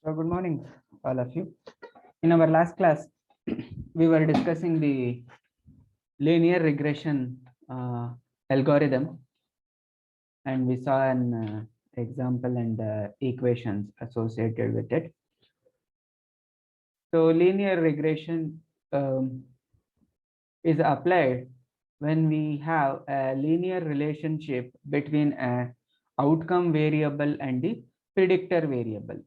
So good morning, all of you. In our last class, we were discussing the linear regression algorithm, and we saw an example and equations associated with it. So linear regression is applied when we have a linear relationship between a outcome variable and the predictor variable.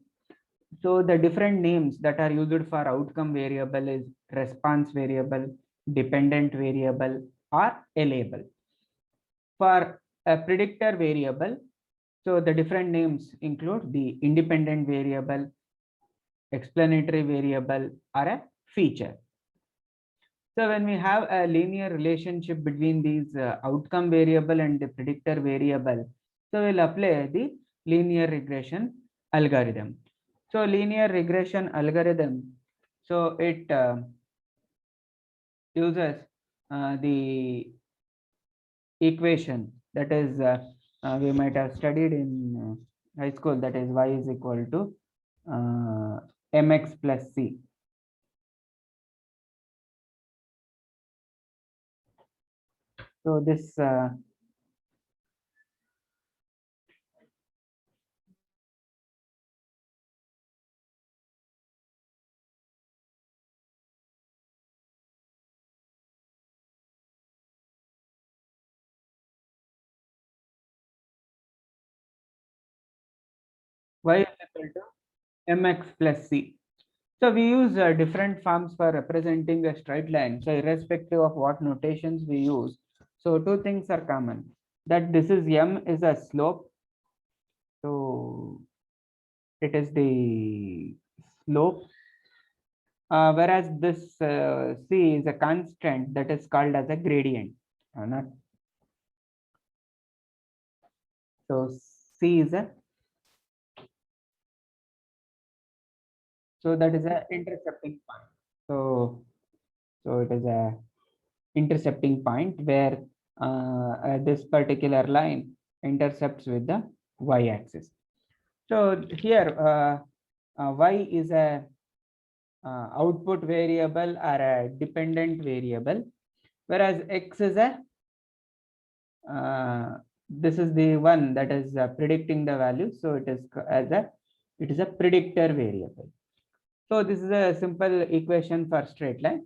So the different names that are used for outcome variable is response variable, dependent variable, or a label. For a predictor variable, so the different names include the independent variable, explanatory variable, or a feature. So when we have a linear relationship between these outcome variable and the predictor variable, so we'll apply the linear regression algorithm. So linear regression algorithm, so it uses the equation that is we might have studied in high school, that is y is equal to mx plus c. So this y is equal to mx plus c. So we use different forms for representing a straight line. So irrespective of what notations we use, so two things are common, that this is m is a slope. So it is the slope, whereas this c is a constant that is called as a gradient. Not so c is a, so that is a intercepting point. So it is a intercepting point where this particular line intercepts with the y-axis. So here y is a output variable or a dependent variable, whereas x is a this is the one that is predicting the value. So it is a predictor variable. So this is a simple equation for straight line.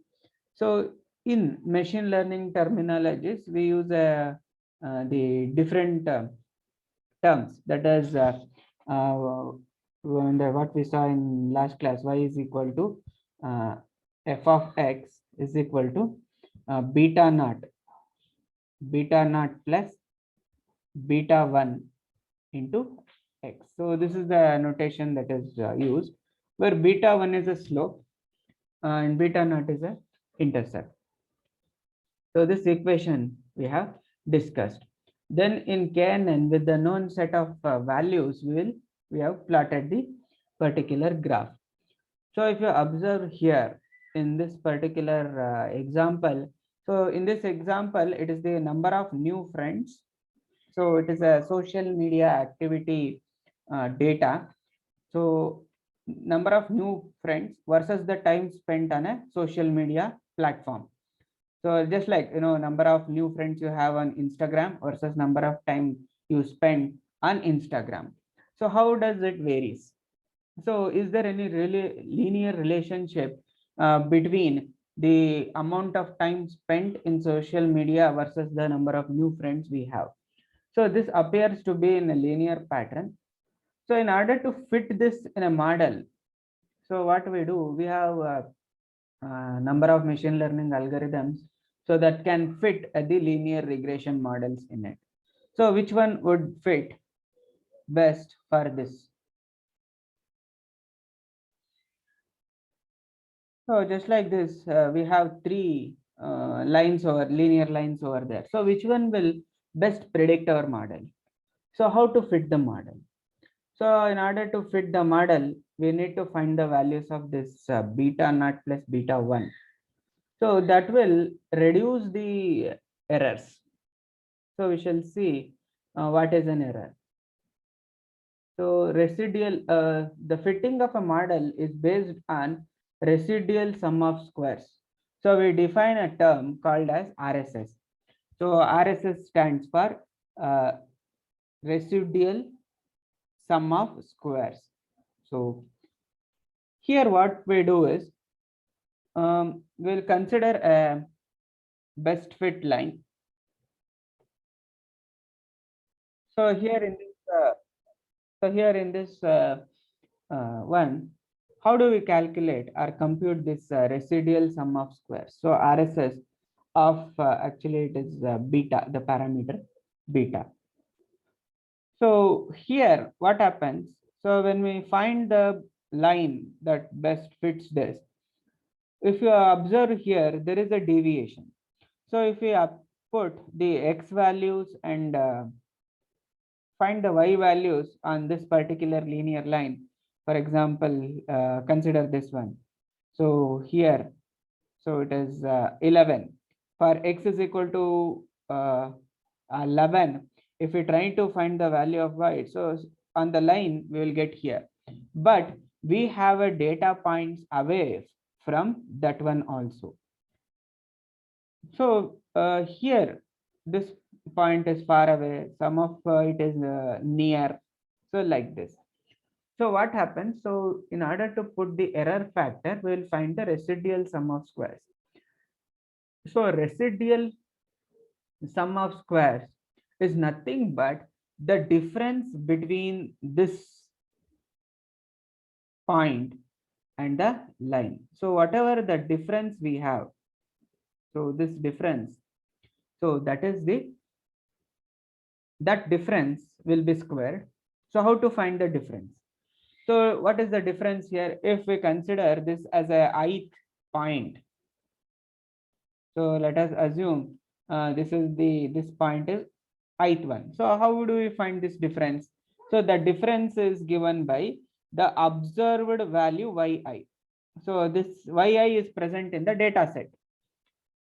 So in machine learning terminologies, we use the different terms, that is what we saw in last class. Y is equal to f of x is equal to beta naught plus beta 1 into x. So this is the notation that is used, where beta 1 is a slope and beta naught is a intercept. So this equation we have discussed. Then in KNN, with the known set of values, we have plotted the particular graph. So if you observe here in this particular example, so in this example, it is the number of new friends. So it is a social media activity data. So number of new friends versus the time spent on a social media platform. So just like, number of new friends you have on Instagram versus number of time you spend on Instagram. So how does it varies? So is there any really linear relationship between the amount of time spent in social media versus the number of new friends we have? So this appears to be in a linear pattern. So in order to fit this in a model, so what we do, we have number of machine learning algorithms so that can fit the linear regression models in it. So which one would fit best for this? So just like this, we have three lines or linear lines over there. So which one will best predict our model? So how to fit the model? So in order to fit the model, we need to find the values of this beta naught plus beta 1. So that will reduce the errors. So we shall see what is an error. So residual, the fitting of a model is based on residual sum of squares. So we define a term called as RSS. So RSS stands for residual sum of squares. So here what we do is we'll consider a best fit line. So here in this one, how do we calculate or compute this residual sum of squares? So RSS of actually it is beta, the parameter beta. So here what happens? So when we find the line that best fits this, if you observe here, there is a deviation. So if we put the x values and find the y values on this particular linear line, for example, consider this one. So here, so it is 11. For x is equal to 11, if we try to find the value of y, so on the line we will get here. But we have a data points away from that one also. So here, this point is far away, some of it is near, so like this. So what happens? So in order to put the error factor, we will find the residual sum of squares. So residual sum of squares is nothing but the difference between this point and the line. So whatever the difference we have, so this difference, so that difference will be squared. So how to find the difference? So what is the difference here? If we consider this as a ith point, so let us assume this point is ith one. So how do we find this difference? So the difference is given by the observed value yi. So this yi is present in the data set.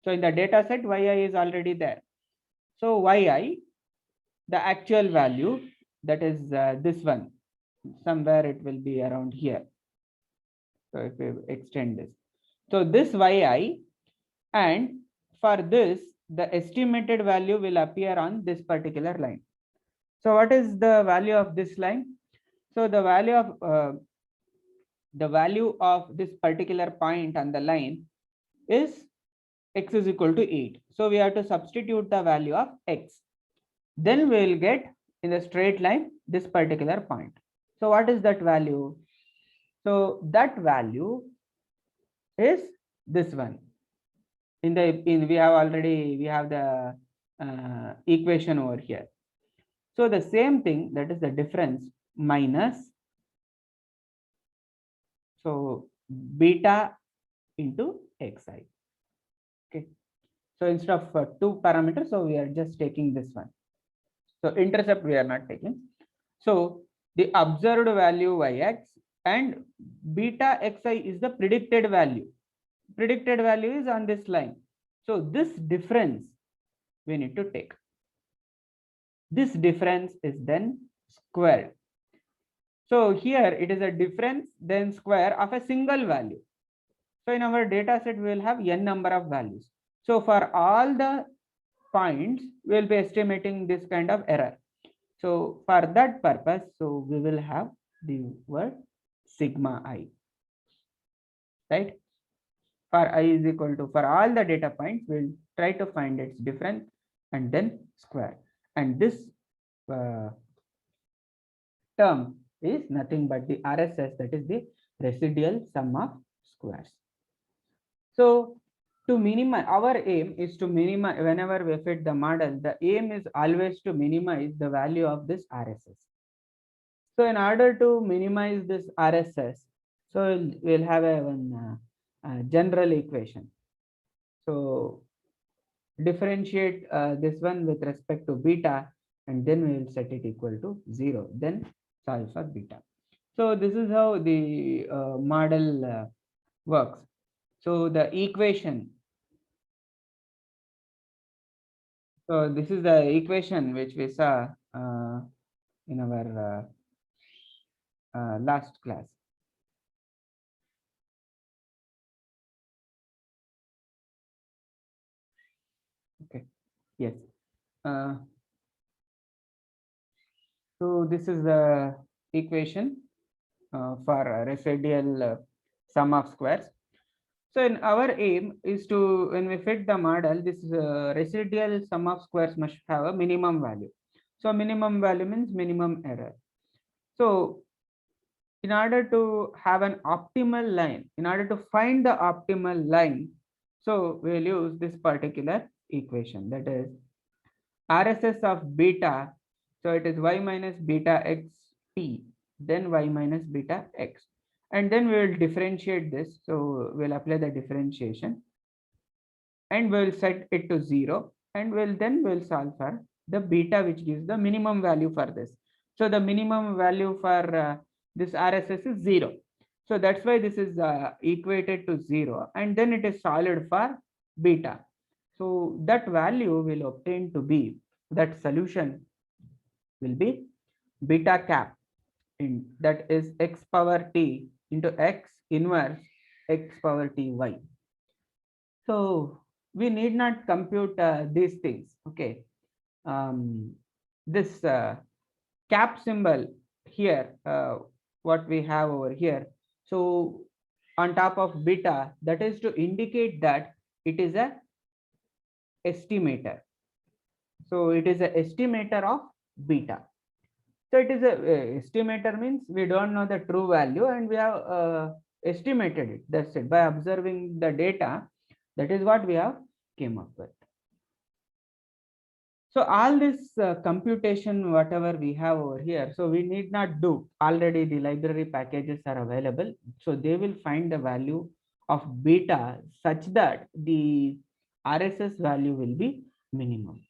So in the data set, yi is already there. So yi, the actual value, that is this one, somewhere it will be around here. So if we extend this, so this yi, and for this the estimated value will appear on this particular line. So what is the value of this line? So the value of this particular point on the line is x is equal to 8. So we have to substitute the value of x. Then we will get in the straight line this particular point. So what is that value? So that value is this one. We have the equation over here. So the same thing, that is the difference minus, so beta into xi. Okay. So instead of two parameters, so we are just taking this one. So intercept we are not taking. So the observed value yx and beta xi is the predicted value. Predicted value is on this line. So this difference we need to take. This difference is then squared. So here it is a difference then square of a single value. So in our data set, we will have n number of values. So for all the points, we will be estimating this kind of error. So for that purpose, so we will have the word sigma I, right? For I is equal to, for all the data points, we'll try to find its difference and then square. And this term is nothing but the RSS, that is the residual sum of squares. So to minimize, our aim is to minimize, whenever we fit the model, the aim is always to minimize the value of this RSS. So in order to minimize this RSS, so we'll have one general equation. So differentiate this one with respect to beta, and then we will set it equal to 0, then solve for beta. So this is how the model works. So the equation, so this is the equation which we saw in our last class. Okay. Yes. Uh, so this is the equation for residual sum of squares. So in our aim is to, when we fit the model, this residual sum of squares must have a minimum value. So minimum value means minimum error. So in order to have an optimal line, in order to find the optimal line, so we'll use this particular equation, that is RSS of beta. So it is y minus beta x t, then y minus beta x. And then we will differentiate this. So we'll apply the differentiation and we'll set it to 0, and we'll solve for the beta, which gives the minimum value for this. So the minimum value for this RSS is 0. So that's why this is equated to 0, and then it is solved for beta. So that value will obtain to be, that solution will be beta cap, in that is x power t into x inverse x power t y. So we need not compute these things. Okay. This cap symbol here, what we have over here. So on top of beta, that is to indicate that it is a estimator. So it is a estimator of beta. So it is a estimator means we don't know the true value and we have estimated it. That's it. By observing the data, that is what we have came up with. So all this computation, whatever we have over here, so we need not do. Already the library packages are available. So they will find the value of beta such that the RSS value will be minimum.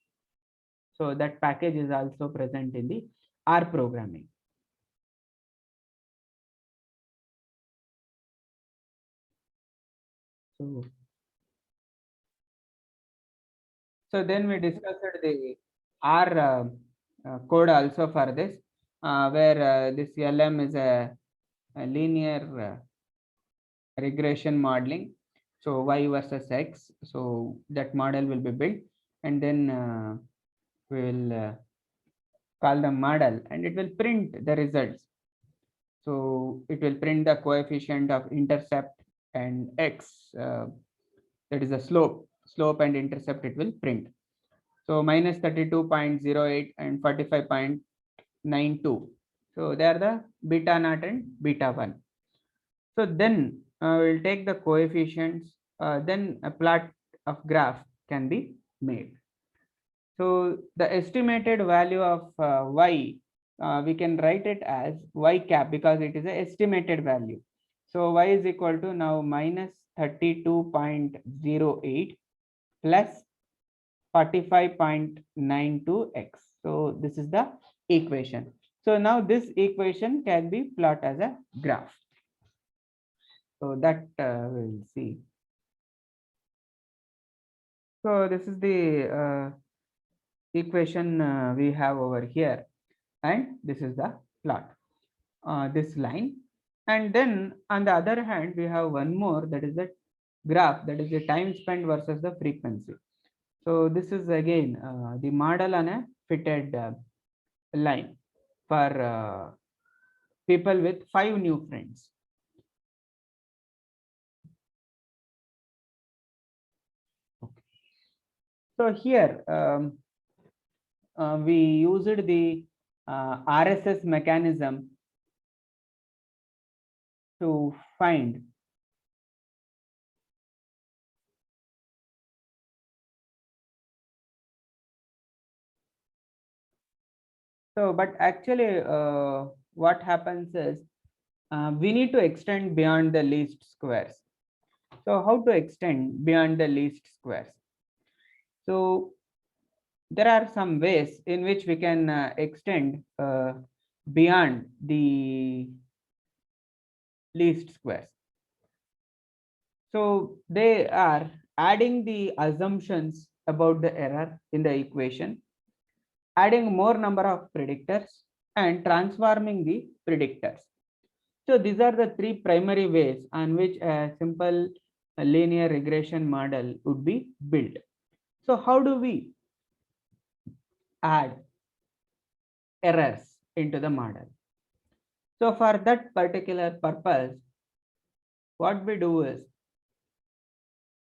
So that package is also present in the R programming. So then we discussed the R code also for this, where this LM is a linear regression modeling. So Y versus X. So that model will be built, and then we will call the model, and it will print the results. So it will print the coefficient of intercept and X, that is a slope and intercept it will print. So minus 32.08 and 45.92. So they are the beta naught and beta 1. So then we'll take the coefficients, then a plot of graph can be made. So the estimated value of y, we can write it as y cap because it is an estimated value. So y is equal to now minus 32.08 plus 45.92x. So this is the equation. So now this equation can be plotted as a graph. So that we'll see. So this is the equation we have over here, and this is the plot, this line. And then on the other hand, we have one more, that is the graph, that is the time spent versus the frequency. So this is again the model on a fitted line for people with 5 new friends. Okay. So here we used the RSS mechanism to find but actually what happens is we need to extend beyond the least squares. So how to extend beyond the least squares? So there are some ways in which we can extend beyond the least squares. So they are adding the assumptions about the error in the equation, adding more number of predictors, and transforming the predictors. So these are the three primary ways on which a simple linear regression model would be built. So how do we add errors into the model? So for that particular purpose, what we do is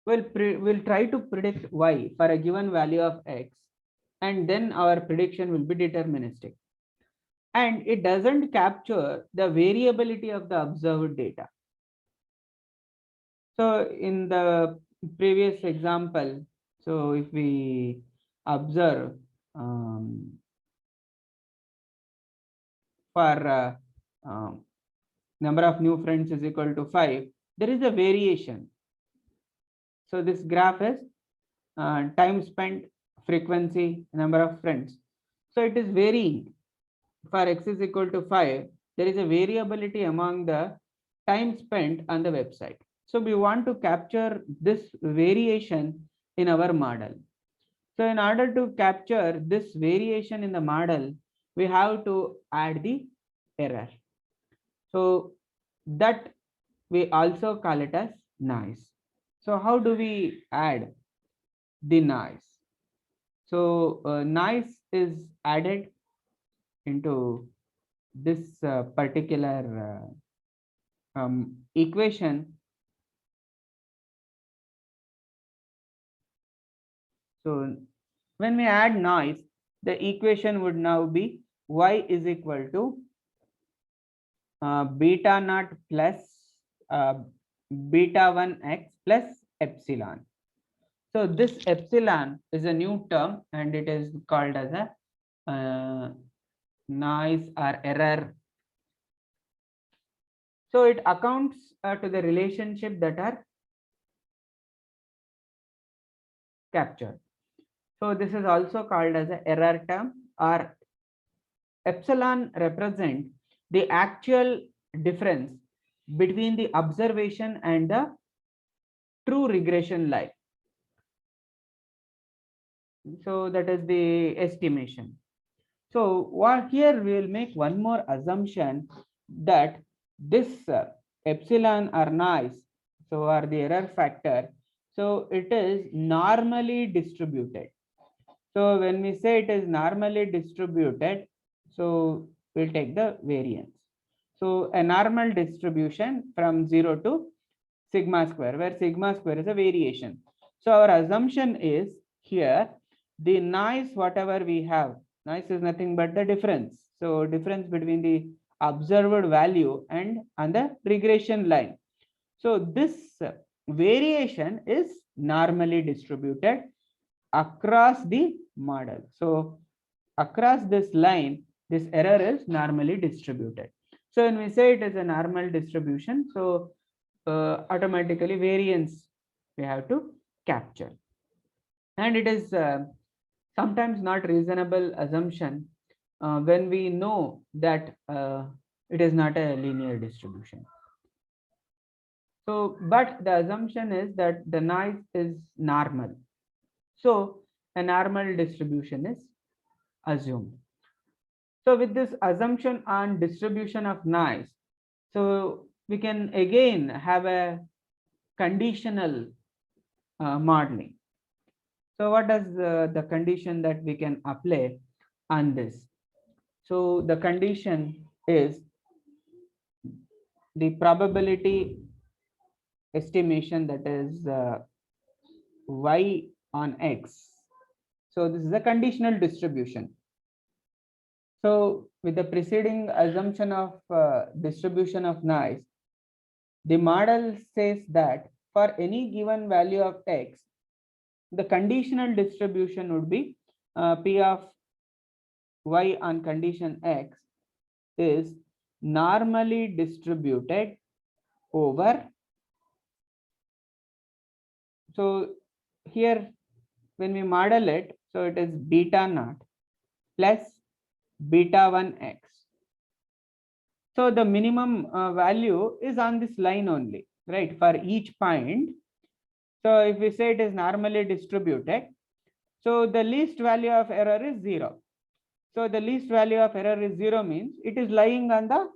we'll try to predict y for a given value of x, and then our prediction will be deterministic. And it doesn't capture the variability of the observed data. So in the previous example, so if we observe for number of new friends is equal to 5, there is a variation. So this graph is time spent, frequency, number of friends. So it is varying. For x is equal to 5, there is a variability among the time spent on the website. So we want to capture this variation in our model. So in order to capture this variation in the model, we have to add the error. So that we also call it as noise. So how do we add the noise? So noise is added into this particular equation. So when we add noise, the equation would now be y is equal to beta naught plus beta 1x plus epsilon. So this epsilon is a new term and it is called as a noise or error. So it accounts to the relationship that are captured. So this is also called as an error term, or epsilon represent the actual difference between the observation and the true regression line. So that is the estimation. So what here we will make one more assumption that this epsilon or noise, so or the error factor, so it is normally distributed. So when we say it is normally distributed, so we'll take the variance. So a normal distribution from 0 to sigma square, where sigma square is a variation. So our assumption is here the noise, whatever we have, noise is nothing but the difference. So difference between the observed value and on the regression line. So this variation is normally distributed across the model. So across this line, this error is normally distributed. So when we say it is a normal distribution, so automatically variance we have to capture. And it is sometimes not reasonable assumption when we know that it is not a linear distribution. So, but the assumption is that the noise is normal. So a normal distribution is assumed. So with this assumption on distribution of noise, so we can again have a conditional modeling. So what is the condition that we can apply on this? So the condition is the probability estimation, that is y on x. So this is a conditional distribution. So with the preceding assumption of distribution of noise, the model says that for any given value of x, the conditional distribution would be P of y on condition x is normally distributed over. So here when we model it, so it is beta naught plus beta 1x. So the minimum value is on this line only, right, for each point. So if we say it is normally distributed, so the least value of error is 0. So the least value of error is 0 means it is lying on the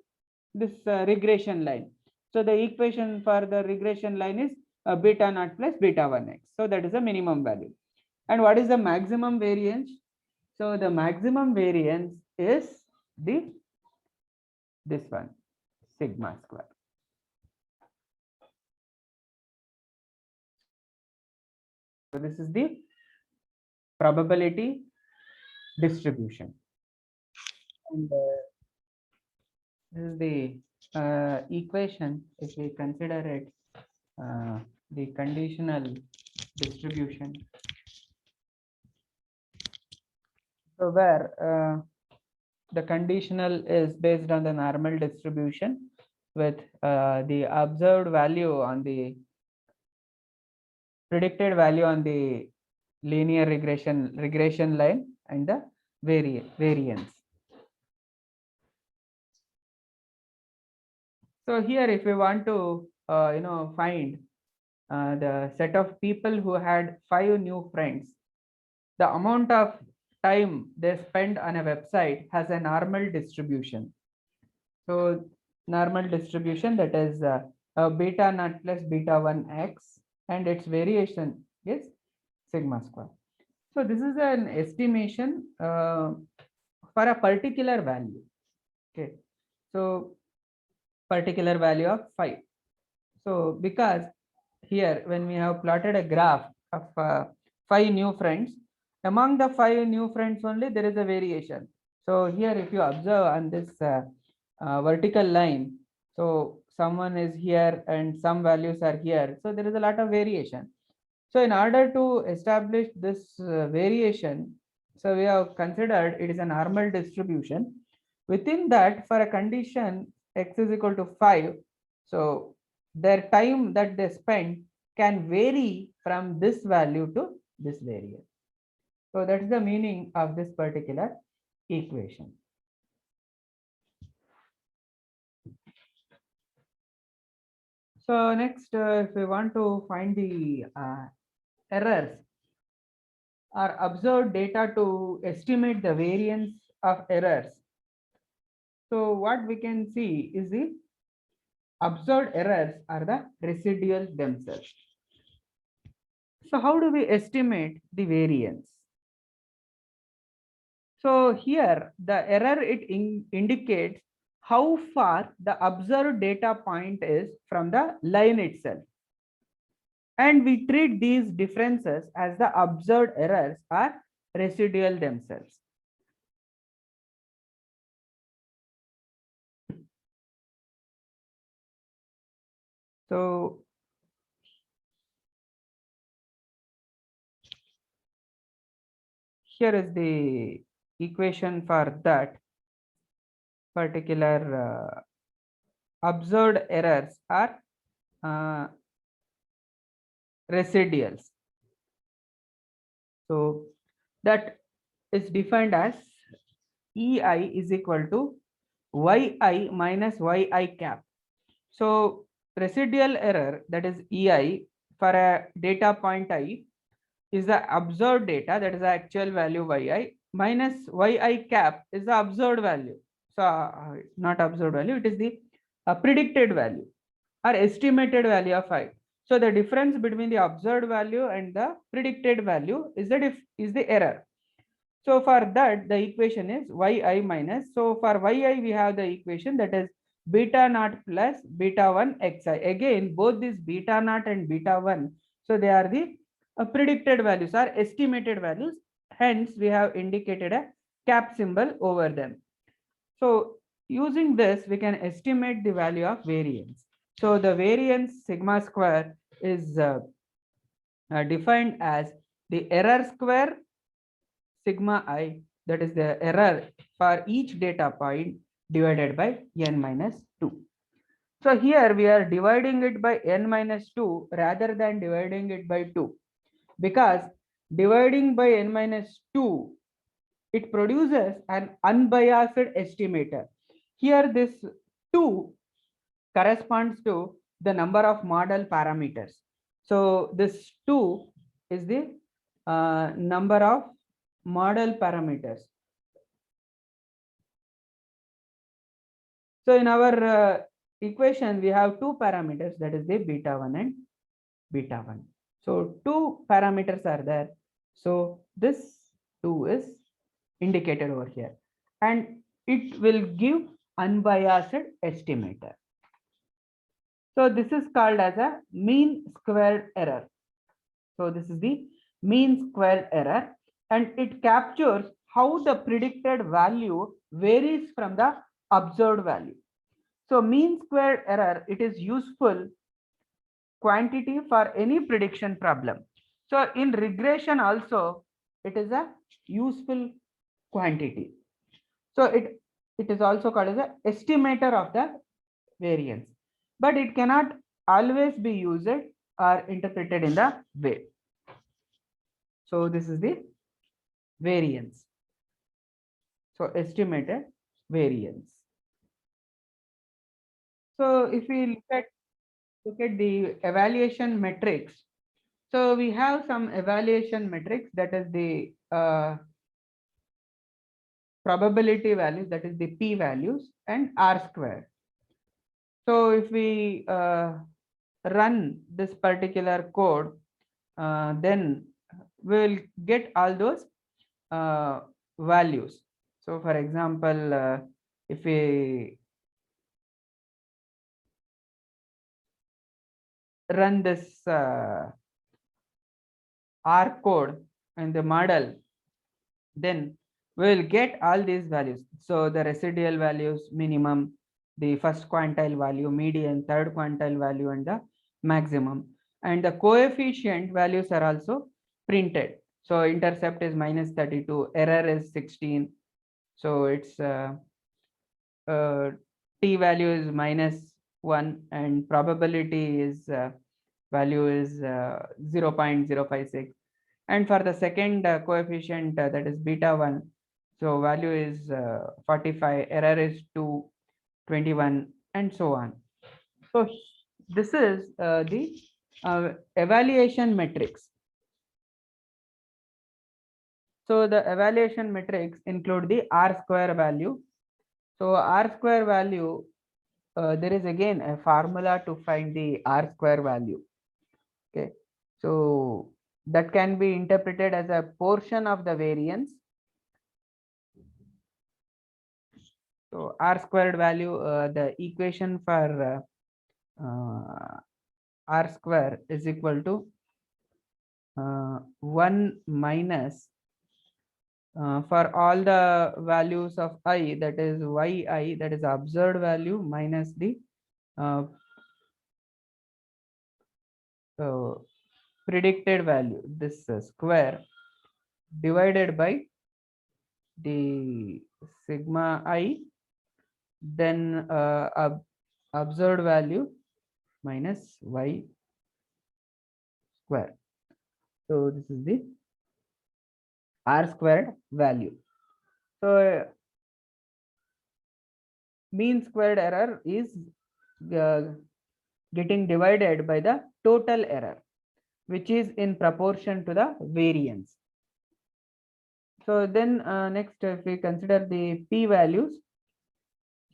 this regression line. So the equation for the regression line is beta naught plus beta 1x. So that is the minimum value. And what is the maximum variance? So the maximum variance is this one, sigma square. So this is the probability distribution. And this is the equation if we consider it the conditional distribution. So where the conditional is based on the normal distribution with the observed value on the predicted value on the linear regression line and the variance. So here if we want to find the set of people who had 5 new friends, the amount of time they spend on a website has a normal distribution. So normal distribution, that is beta naught plus beta 1x, and its variation is sigma square. So this is an estimation for a particular value. Okay, so particular value of 5. So because here when we have plotted a graph of 5 new friends, among the 5 new friends only there is a variation. So here if you observe on this vertical line, so someone is here and some values are here, so there is a lot of variation. So in order to establish this variation, so we have considered it is a normal distribution. Within that, for a condition x is equal to 5, so their time that they spend can vary from this value to this variance. So that's the meaning of this particular equation. So next, if we want to find the errors or observed data to estimate the variance of errors. So what we can see is the observed errors are the residual themselves. So how do we estimate the variance? So here the error it indicates how far the observed data point is from the line itself. And we treat these differences as the observed errors are residual themselves. So here is the equation for that particular observed errors are residuals. So that is defined as EI is equal to YI minus YI cap. So residual error, that is EI, for a data point I is the observed data, that is the actual value YI, minus YI cap is the observed value. So not observed value, it is the predicted value or estimated value of I. So the difference between the observed value and the predicted value is the error. So for that the equation is yi minus. So for yi we have the equation that is beta naught plus beta 1 xi. Again both this beta naught and beta 1, so they are the predicted values or estimated values. Hence we have indicated a cap symbol over them. So using this we can estimate the value of variance. So the variance sigma square is defined as the error square sigma I, that is the error for each data point divided by n minus 2. So here we are dividing it by n minus 2 rather than dividing it by 2, because dividing by n minus 2, it produces an unbiased estimator. Here this 2 corresponds to the number of model parameters. So this 2 is the number of model parameters. So in our equation, we have two parameters, that is the beta 1 and beta 1. So two parameters are there. So this 2 is indicated over here, and it will give unbiased estimator. So this is called as a mean squared error. So this is the mean squared error, and it captures how the predicted value varies from the observed value. So mean squared error, it is useful quantity for any prediction problem. So in regression also, it is a useful quantity. So it is also called as a estimator of the variance, but it cannot always be used or interpreted in the way. So this is the variance. So estimated variance. So if we look at the evaluation metrics, so we have some evaluation metrics, that is the probability values, that is the p values, and r square. So if we run this particular code, then we'll get all those values. So for example, if we run this R code in the model, then we'll get all these values. So the residual values, minimum, the first quantile value, median, third quantile value, and the maximum. And the coefficient values are also printed. So intercept is -32, error is 16. So it's t value is -1, and probability is value is 0.056. And for the second coefficient, that is beta 1, so value is 45, error is 2, 21, and so on. So this is the evaluation metrics. So the evaluation metrics include the R square value. So R square value, there is again a formula to find the R square value. Okay, so that can be interpreted as a portion of the variance. So R squared value, the equation for R square is equal to 1 minus for all the values of I, that is yi, that is observed value, minus the predicted value, this square, divided by the sigma I, then observed value minus y square. So this is the R squared value. So mean squared error is getting divided by the total error, which is in proportion to the variance. So then next, if we consider the p values,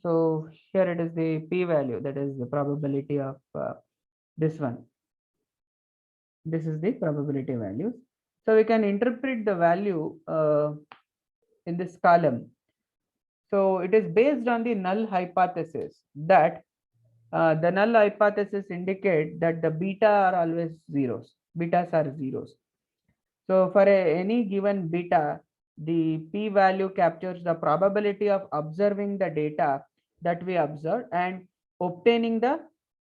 so here it is the p value, that is the probability of this one. This is the probability values. So we can interpret the value in this column. So it is based on the null hypothesis, that the null hypothesis indicate that the beta are always zeros. Betas are zeros. So for any given beta, the p value captures the probability of observing the data that we observed and obtaining the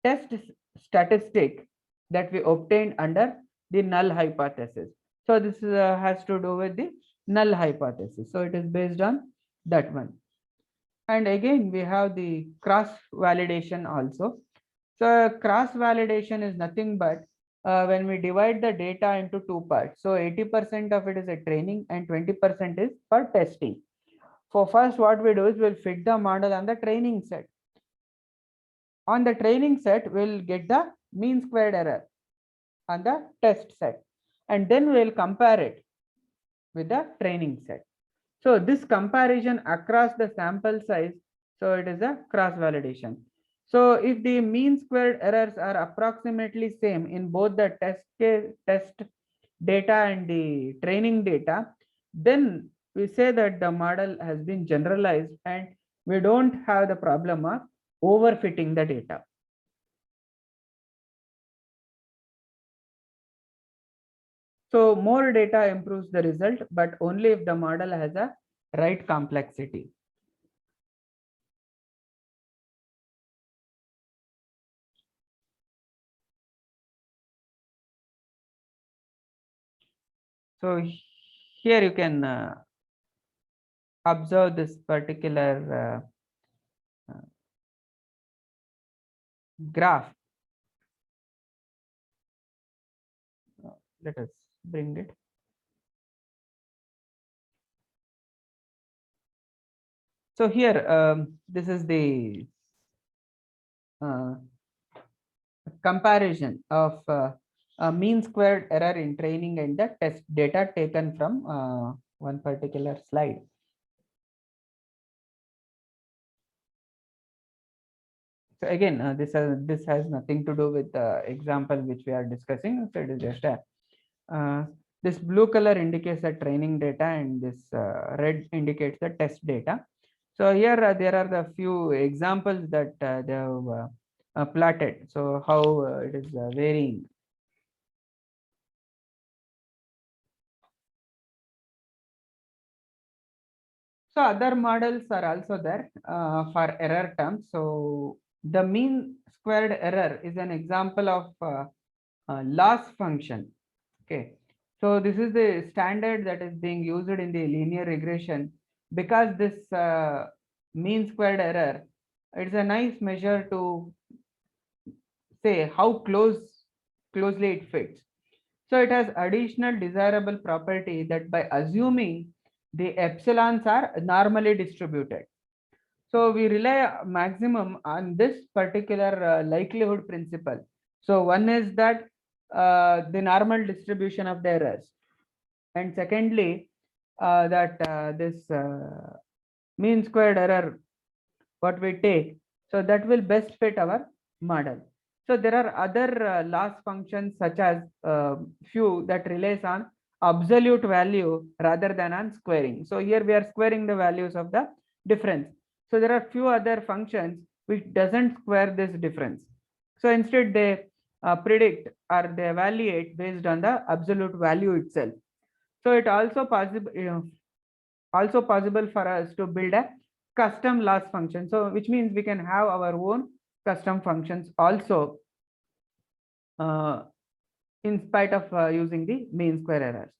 test statistic that we obtained under the null hypothesis. So this has to do with the null hypothesis. So it is based on that one. And again, we have the cross validation also. So cross validation is nothing but when we divide the data into two parts. So 80% of it is a training and 20% is for testing. For first, what we do is we'll fit the model on the training set. On the training set, we'll get the mean squared error on the test set, and then we'll compare it with the training set. So this comparison across the sample size So it is a cross validation. So if the mean squared errors are approximately same in both the test data and the training data, then we say that the model has been generalized and we don't have the problem of overfitting the data. So more data improves the result, but only if the model has a right complexity. So here you can observe this particular graph. Let us bring it. So here, this is the comparison of mean squared error in training and the test data taken from one particular slide. So again, this has nothing to do with the example which we are discussing. So it is just a this blue color indicates the training data and this red indicates the test data. So here there are the few examples that they have plotted. So how it is varying. So other models are also there for error terms. So the mean squared error is an example of loss function. Okay. So this is the standard that is being used in the linear regression because this mean squared error, it's a nice measure to say how closely it fits. So it has additional desirable property that by assuming the epsilons are normally distributed. So we rely maximum on this particular likelihood principle. So one is that the normal distribution of the errors, and secondly that this mean squared error what we take, so that will best fit our model. So there are other loss functions such as few that relies on absolute value rather than on squaring. So here we are squaring the values of the difference. So there are few other functions which doesn't square this difference. So instead they predict or they evaluate based on the absolute value itself. So it also possible for us to build a custom loss function. So which means we can have our own custom functions also in spite of using the mean square errors.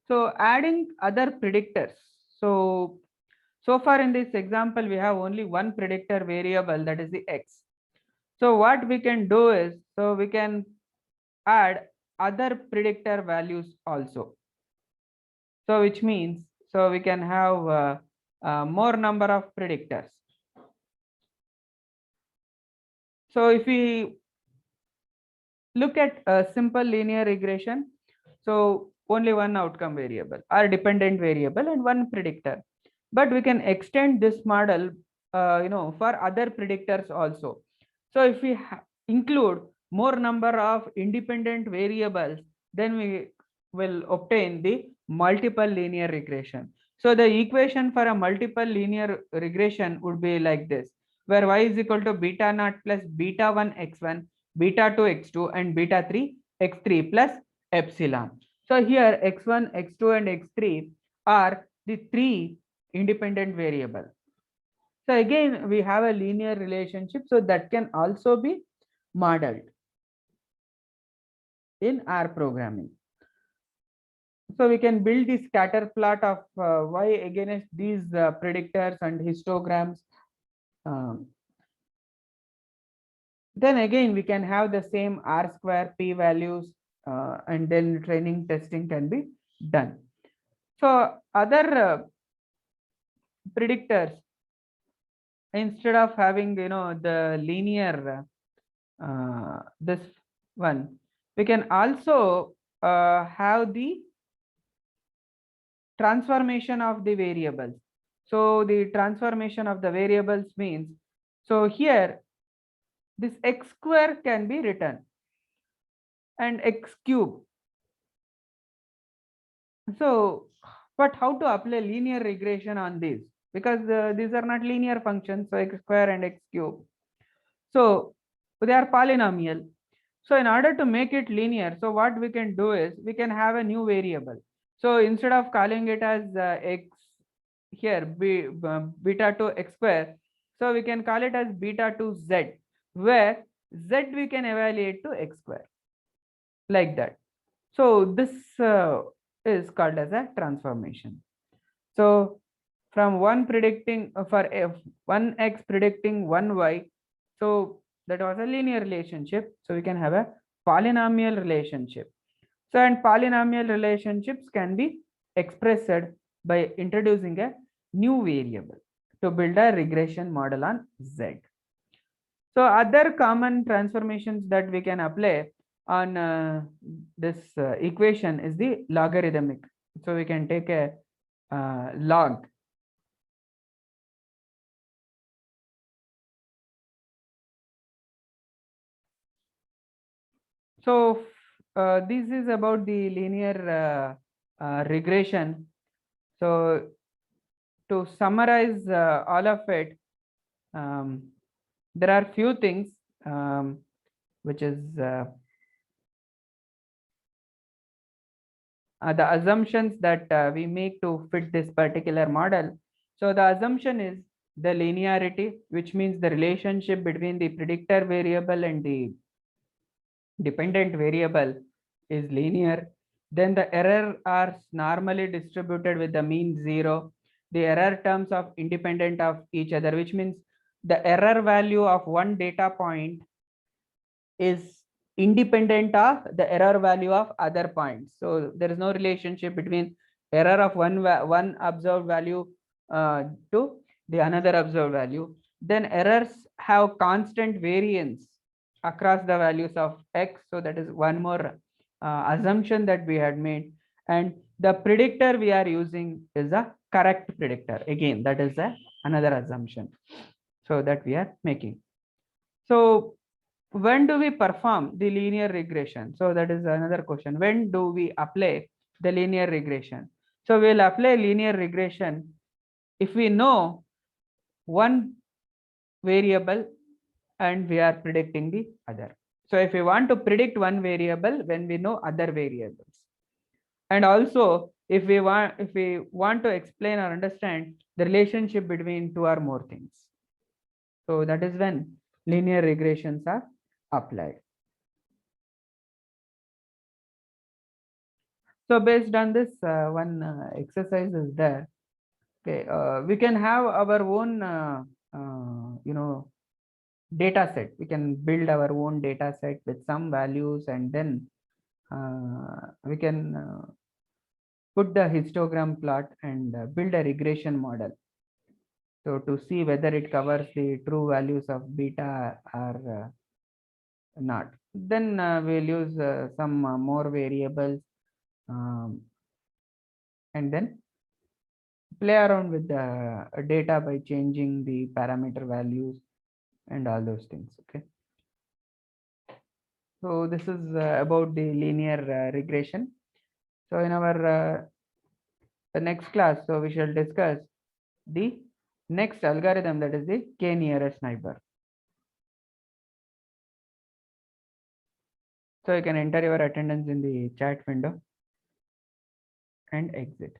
So adding other predictors. So far in this example, we have only one predictor variable, that is the x. So what we can do is, so we can add other predictor values also. So which means, so we can have more number of predictors. So if we look at a simple linear regression, so only one outcome variable or dependent variable and one predictor. But we can extend this model, for other predictors also. So if we include more number of independent variables, then we will obtain the multiple linear regression. So the equation for a multiple linear regression would be like this, where y is equal to beta naught plus beta 1 x1, beta 2 x2 and beta 3 x3 plus epsilon. So here x1, x2 and x3 are the three independent variable. So again, we have a linear relationship, so that can also be modeled in R programming. So we can build the scatter plot of y against these predictors and histograms. Then again, we can have the same R square p values and then training testing can be done. So other predictors, instead of having the linear this one, we can also have the transformation of the variables. So the transformation of the variables means, so here this x square can be written and x cube. So, but how to apply linear regression on these? Because these are not linear functions, so x square and x cube. So they are polynomial. So in order to make it linear, so what we can do is we can have a new variable. So instead of calling it as x here beta to x square, so we can call it as beta to z, where z we can evaluate to x square, like that. So this is called as a transformation. So from one predicting for f 1x predicting 1y, so that was a linear relationship. So we can have a polynomial relationship. So and polynomial relationships can be expressed by introducing a new variable to build a regression model on Z. So other common transformations that we can apply on this equation is the logarithmic. So we can take a log. So this is about the linear regression. So to summarize all of it, there are few things which is the assumptions that we make to fit this particular model. So the assumption is the linearity, which means the relationship between the predictor variable and the dependent variable is linear. Then the error are normally distributed with the mean 0. The error terms of independent of each other, which means the error value of one data point is independent of the error value of other points. So there is no relationship between error of one observed value to the another observed value. Then errors have constant variance across the values of x. So that is one more assumption that we had made. And the predictor we are using is a correct predictor. Again, that is another assumption. So that we are making. So when do we perform the linear regression? So that is another question. When do we apply the linear regression? So we'll apply linear regression if we know one variable and we are predicting the other. So if we want to predict one variable when we know other variables, and also if we want to explain or understand the relationship between two or more things. So that is when linear regressions are applied. So based on this, one exercise is there. Okay, we can have our own, data set. We can build our own data set with some values, and then we can put the histogram plot and build a regression model. So to see whether it covers the true values of beta or not. Then we'll use some more variables. And then play around with the data by changing the parameter values and all those things. Okay. So this is about the linear regression. So in our the next class, so we shall discuss the next algorithm, that is the k nearest neighbor. So you can enter your attendance in the chat window and exit.